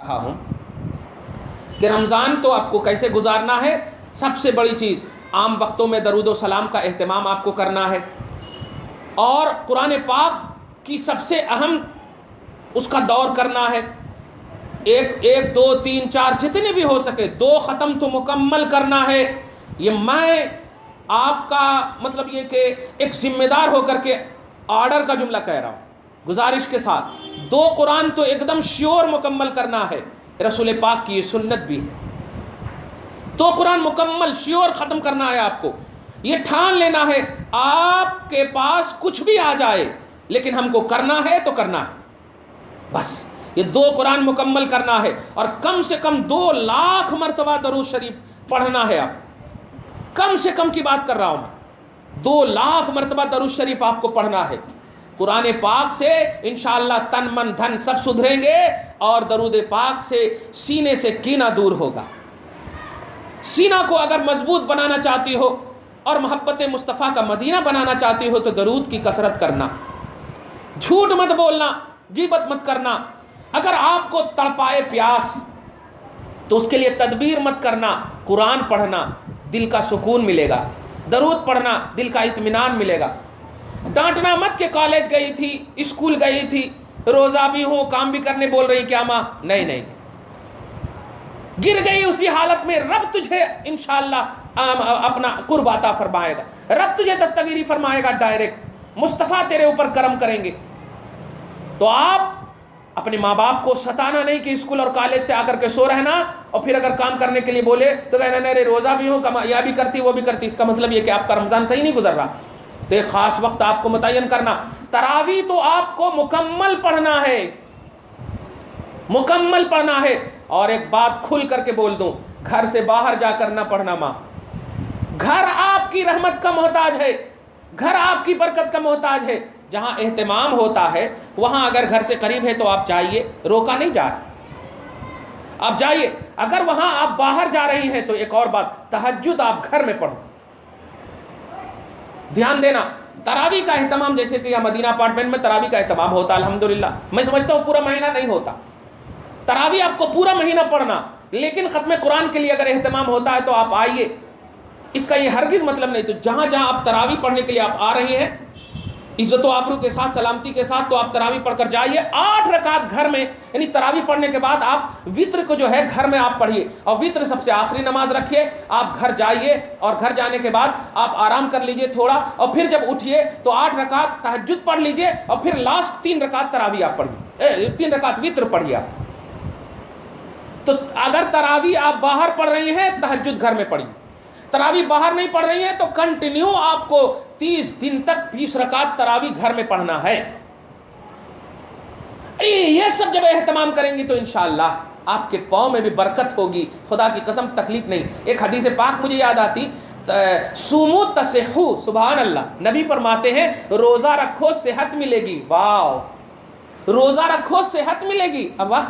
رہا ہوں کہ رمضان تو آپ کو کیسے گزارنا ہے. سب سے بڑی چیز عام وقتوں میں درود و سلام کا اہتمام آپ کو کرنا ہے, اور قرآن پاک کی سب سے اہم اس کا دور کرنا ہے. ایک دو تین چار جتنے بھی ہو سکے 2 ختم تو مکمل کرنا ہے. یہ میں آپ کا مطلب یہ کہ ایک ذمہ دار ہو کر کے آرڈر کا جملہ کہہ رہا ہوں, گزارش کے ساتھ 2 قرآن تو ایک دم شیور مکمل کرنا ہے. رسول پاک کی یہ سنت بھی ہے. 2 قرآن مکمل شیور ختم کرنا ہے آپ کو. یہ ٹھان لینا ہے آپ کے پاس کچھ بھی آ جائے لیکن ہم کو کرنا ہے تو کرنا ہے. بس یہ 2 قرآن مکمل کرنا ہے, اور کم سے کم 2 لاکھ مرتبہ درود شریف پڑھنا ہے. آپ کم سے کم کی بات کر رہا ہوں میں, 2 لاکھ مرتبہ درود شریف آپ کو پڑھنا ہے. قرآن پاک سے انشاءاللہ تن من دھن سب سدھریں گے, اور درود پاک سے سینے سے کینہ دور ہوگا. سینہ کو اگر مضبوط بنانا چاہتی ہو اور محبت مصطفیٰ کا مدینہ بنانا چاہتی ہو تو درود کی کثرت کرنا, جھوٹ مت بولنا, غیبت مت کرنا. اگر آپ کو تڑپائے پیاس تو اس کے لیے تدبیر مت کرنا, قرآن پڑھنا دل کا سکون ملے گا, درود پڑھنا دل کا اطمینان ملے گا. ڈانٹنا مت کہ کالج گئی تھی, اسکول گئی تھی, روزہ بھی ہوں کام بھی کرنے بول رہی کیا ماں, نہیں, گر گئی اسی حالت میں رب تجھے انشاءاللہ اپنا قرب عطا فرمائے گا, رب تجھے دستگیری فرمائے گا ڈائریکٹ, مصطفیٰ تیرے اوپر کرم کریں گے. تو آپ اپنے ماں باپ کو ستانا نہیں کہ اسکول اور کالج سے آ کر کے سو رہنا, اور پھر اگر کام کرنے کے لیے بولے تو کہنا نہیں روزہ بھی ہوں یا بھی کرتی وہ بھی کرتی. اس کا مطلب یہ کہ آپ کا رمضان صحیح نہیں گزر رہا. تو ایک خاص وقت آپ کو متعین کرنا. تراویح تو آپ کو مکمل پڑھنا ہے, مکمل پڑھنا ہے. اور ایک بات کھل کر کے بول دوں, گھر سے باہر جا کر نہ پڑھنا ماں. گھر آپ کی رحمت کا محتاج ہے, گھر آپ کی برکت کا محتاج ہے. جہاں اہتمام ہوتا ہے وہاں اگر گھر سے قریب ہے تو آپ جائیے, روکا نہیں جا رہا, آپ جائیے. اگر وہاں آپ باہر جا رہی ہیں تو ایک اور بات, تہجد آپ گھر میں پڑھو. دھیان دینا, تراویح کا اہتمام جیسے کہ یہاں مدینہ اپارٹمنٹ میں تراویح کا اہتمام ہوتا ہے الحمدللہ. میں سمجھتا ہوں پورا مہینہ نہیں ہوتا تراویح آپ کو پورا مہینہ پڑھنا, لیکن ختم قرآن کے لیے اگر اہتمام ہوتا ہے تو آپ آئیے. اس کا یہ ہرگز مطلب نہیں. تو جہاں جہاں آپ تراویح پڑھنے کے لیے آپ آ رہی ہیں عزت و آبرو کے ساتھ, سلامتی کے ساتھ, تو آپ تراویح پڑھ کر جائیے. 8 رکعت گھر میں, یعنی تراویح پڑھنے کے بعد آپ وطر کو جو ہے گھر میں آپ پڑھیے, اور وطر سب سے آخری نماز رکھیے. آپ گھر جائیے اور گھر جانے کے بعد آپ آرام کر لیجئے تھوڑا, اور پھر جب اٹھیے تو 8 رکعت تہجد پڑھ لیجئے, اور پھر لاسٹ 3 رکعت تراویح آپ پڑھیے, 3 رکعت وطر پڑھیے آپ. تو اگر تراویح آپ باہر پڑھ رہی ہیں تہجد گھر میں پڑھیے. تراویح باہر نہیں پڑھ رہی ہیں تو کنٹینیو آپ کو 30 دن تک 20 رکعت تراویح گھر میں پڑھنا ہے. یہ سب جب اہتمام کریں گی تو انشاءاللہ آپ کے پاؤں میں بھی برکت ہوگی. خدا کی قسم تکلیف نہیں. ایک حدیث پاک مجھے یاد آتی, سومو تصحو, سبحان اللہ, نبی فرماتے ہیں روزہ رکھو صحت ملے گی. واو, روزہ رکھو صحت ملے گی. اب واہ,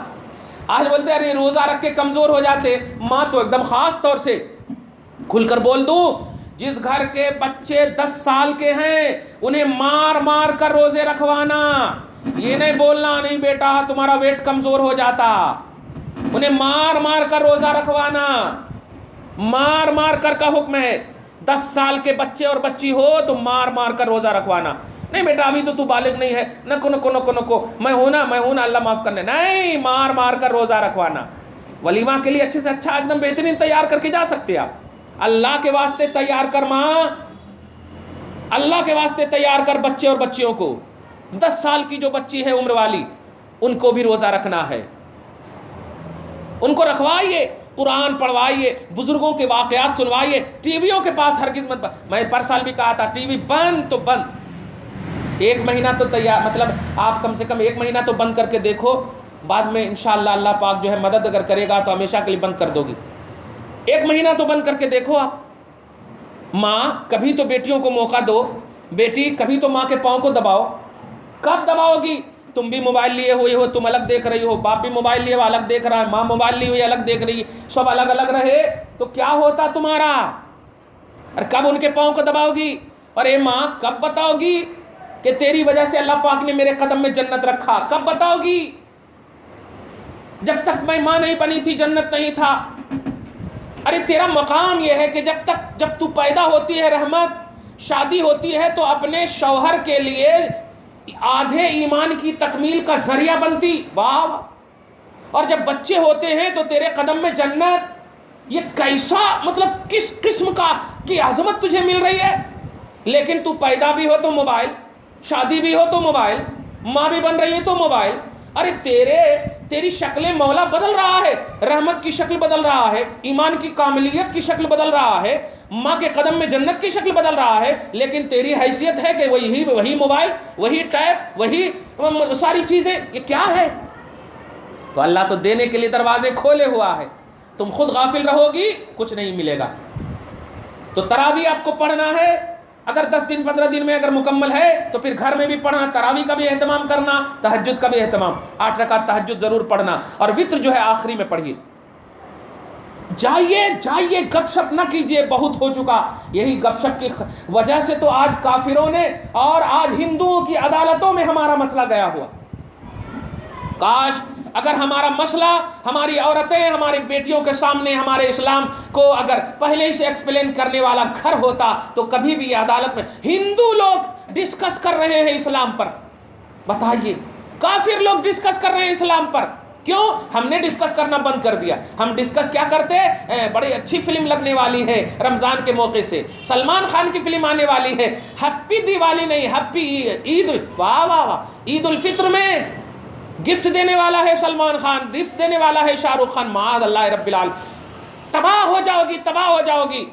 آج بولتے ہیں ارے روزہ رکھ کے کمزور ہو جاتے. ماں تو ایک دم خاص طور سے کھل کر بول دوں, جس گھر کے بچے 10 سال کے ہیں انہیں مار مار کر روزے رکھوانا. یہ نہیں بولنا نہیں بیٹا تمہارا ویٹ کمزور ہو جاتا. انہیں مار مار کر روزہ رکھوانا, مار مار کر کا حکم ہے. 10 سال کے بچے اور بچی ہو تو مار مار کر روزہ رکھوانا. نہیں بیٹا ابھی تو بالغ نہیں ہے, نکو میں ہوں نا اللہ معاف کرنے. نہیں, مار مار کر روزہ رکھوانا. ولیمہ کے لیے اچھے سے اچھا ایک دم بہترین تیار کر کے جا سکتے آپ. اللہ کے واسطے تیار کر ماں, اللہ کے واسطے تیار کر بچے اور بچیوں کو. 10 سال کی جو بچی ہے عمر والی, ان کو بھی روزہ رکھنا ہے, ان کو رکھوائیے, قرآن پڑھوائیے, بزرگوں کے واقعات سنوائیے. ٹی ویوں کے پاس ہرگز مت. میں پر سال بھی کہا تھا ٹی وی بند تو بند. 1 مہینہ تو تیار, مطلب آپ کم سے کم 1 مہینہ تو بند کر کے دیکھو, بعد میں انشاءاللہ اللہ پاک جو ہے مدد اگر کرے گا تو ہمیشہ کے لیے بند کر دو گی. 1 مہینہ تو بند کر کے دیکھو آپ. ماں کبھی تو بیٹیوں کو موقع دو. بیٹی کبھی تو ماں کے پاؤں کو دباؤ. کب دباؤ گی؟ تم بھی موبائل لیے ہوئے ہو, تم الگ دیکھ رہی ہو, باپ بھی موبائل لیے ہو الگ دیکھ رہا ہے, ماں موبائل لیے ہوئی الگ دیکھ رہی ہے, سب الگ الگ رہے تو کیا ہوتا تمہارا؟ اور کب ان کے پاؤں کو دباؤ گی؟ اور اے ماں کب بتاؤ گی کہ تیری وجہ سے اللہ پاک نے میرے قدم میں جنت رکھا؟ کب بتاؤ گی؟ جب تک میں ماں نہیں بنی تھی جنت نہیں تھا. ارے تیرا مقام یہ ہے کہ جب تو پیدا ہوتی ہے رحمت، شادی ہوتی ہے تو اپنے شوہر کے لیے آدھے ایمان کی تکمیل کا ذریعہ بنتی. واہ واہ. اور جب بچے ہوتے ہیں تو تیرے قدم میں جنت. یہ کیسا مطلب کس قسم کی عظمت تجھے مل رہی ہے. لیکن تو پیدا بھی ہو تو موبائل، شادی بھی ہو تو موبائل، ماں بھی بن رہی ہے تو موبائل. ارے تیری شکل مولا بدل رہا ہے، رحمت کی شکل بدل رہا ہے، ایمان کی کاملیت کی شکل بدل رہا ہے، ماں کے قدم میں جنت کی شکل بدل رہا ہے. لیکن تیری حیثیت ہے کہ وہی موبائل، وہی ٹیب، وہی ساری چیزیں. یہ کیا ہے؟ تو اللہ تو دینے کے لیے دروازے کھولے ہوا ہے. تم خود غافل رہو گی کچھ نہیں ملے گا. تو تراویح آپ کو پڑھنا ہے، اگر 10 دن 15 دن میں اگر مکمل ہے تو پھر گھر میں بھی پڑھنا. تراویح کا بھی اہتمام کرنا، تہجد کا بھی اہتمام. 8 رکعت تہجد ضرور پڑھنا، اور وتر جو ہے آخری میں پڑھیے. جائیے گپ شپ نہ کیجیے، بہت ہو چکا. یہی گپ شپ کی وجہ سے تو آج کافروں نے اور آج ہندوؤں کی عدالتوں میں ہمارا مسئلہ گیا ہوا. کاش اگر ہمارا مسئلہ ہماری عورتیں ہماری بیٹیوں کے سامنے ہمارے اسلام کو اگر پہلے ہی سے ایکسپلین کرنے والا گھر ہوتا تو کبھی بھی یہ عدالت میں ہندو لوگ ڈسکس کر رہے ہیں اسلام پر. بتائیے، کافر لوگ ڈسکس کر رہے ہیں اسلام پر. کیوں؟ ہم نے ڈسکس کرنا بند کر دیا. ہم ڈسکس کیا کرتے؟ بڑی اچھی فلم لگنے والی ہے رمضان کے موقع سے، سلمان خان کی فلم آنے والی ہے، ہیپی دیوالی نہیں، ہیپی عید. واہ واہ واہ. عید الفطر میں گفٹ دینے والا ہے سلمان خان، گفٹ دینے والا ہے شاہ رخ خان. معاذ اللہ رب العالمین. تباہ ہو جاؤ گی.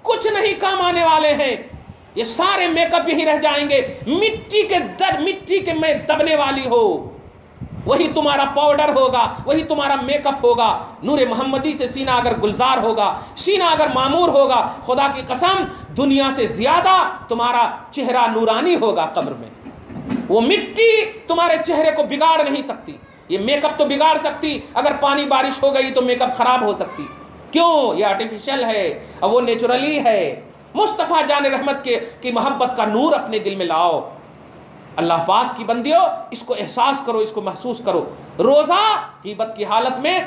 کچھ نہیں کام آنے والے ہیں. یہ سارے میک اپ یہیں رہ جائیں گے. مٹی کے میں دبنے والی ہو، وہی تمہارا پاؤڈر ہوگا، وہی تمہارا میک اپ ہوگا. نور محمدی سے سینہ اگر گلزار ہوگا، سینہ اگر معمور ہوگا، خدا کی قسم دنیا سے زیادہ تمہارا چہرہ نورانی ہوگا قبر میں. وہ مٹی تمہارے چہرے کو بگاڑ نہیں سکتی. یہ میک اپ تو بگاڑ سکتی، اگر پانی بارش ہو گئی تو میک اپ خراب ہو سکتی. کیوں؟ یہ آرٹیفیشل ہے اور وہ نیچرلی ہے. مصطفیٰ جان رحمت کی محبت کا نور اپنے دل میں لاؤ. اللہ پاک کی بندیو، اس کو احساس کرو، اس کو محسوس کرو. روزہ غیبت کی حالت میں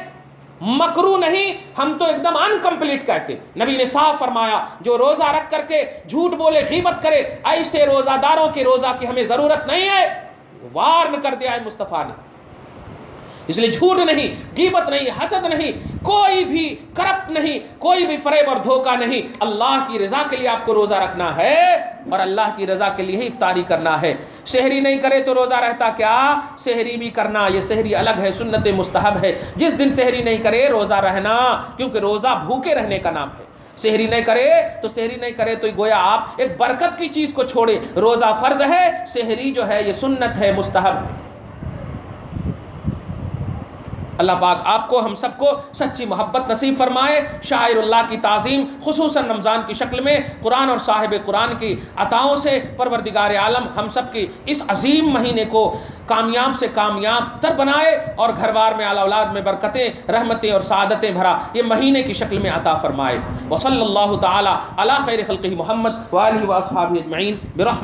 مکروہ نہیں، ہم تو ایک دم انکمپلیٹ کہتے. نبی نے صاف فرمایا جو روزہ رکھ کر کے جھوٹ بولے، غیبت کرے، ایسے روزہ داروں کے روزہ کی ہمیں ضرورت نہیں ہے. وارن کر دیا ہے مصطفیٰ نے. اس لیے جھوٹ نہیں، غیبت نہیں، حسد نہیں، کوئی بھی کرپٹ نہیں، کوئی بھی فریب اور دھوکہ نہیں. اللہ کی رضا کے لیے آپ کو روزہ رکھنا ہے اور اللہ کی رضا کے لیے ہی افطاری کرنا ہے. سحری نہیں کرے تو روزہ رہتا کیا؟ سحری بھی کرنا. یہ سحری الگ ہے، سنت مستحب ہے. جس دن سحری نہیں کرے روزہ رہنا، کیونکہ روزہ بھوکے رہنے کا نام ہے. سحری نہیں کرے تو گویا آپ ایک برکت کی چیز کو چھوڑے. روزہ فرض ہے، سحری جو ہے یہ سنت ہے، مستحب ہے. اللہ پاک آپ کو ہم سب کو سچی محبت نصیب فرمائے. شاعر اللہ کی تعظیم خصوصاً رمضان کی شکل میں قرآن اور صاحب قرآن کی عطاؤں سے پروردگار عالم ہم سب کی اس عظیم مہینے کو کامیاب سے کامیاب تر بنائے اور گھر بار میں اعلیٰ اولاد میں برکتیں، رحمتیں اور سعادتیں بھرا یہ مہینے کی شکل میں عطا فرمائے. وصلی اللہ تعالی علی خیر خلقہ محمد وآلہ واصحابہ اجمعین برحمتہ.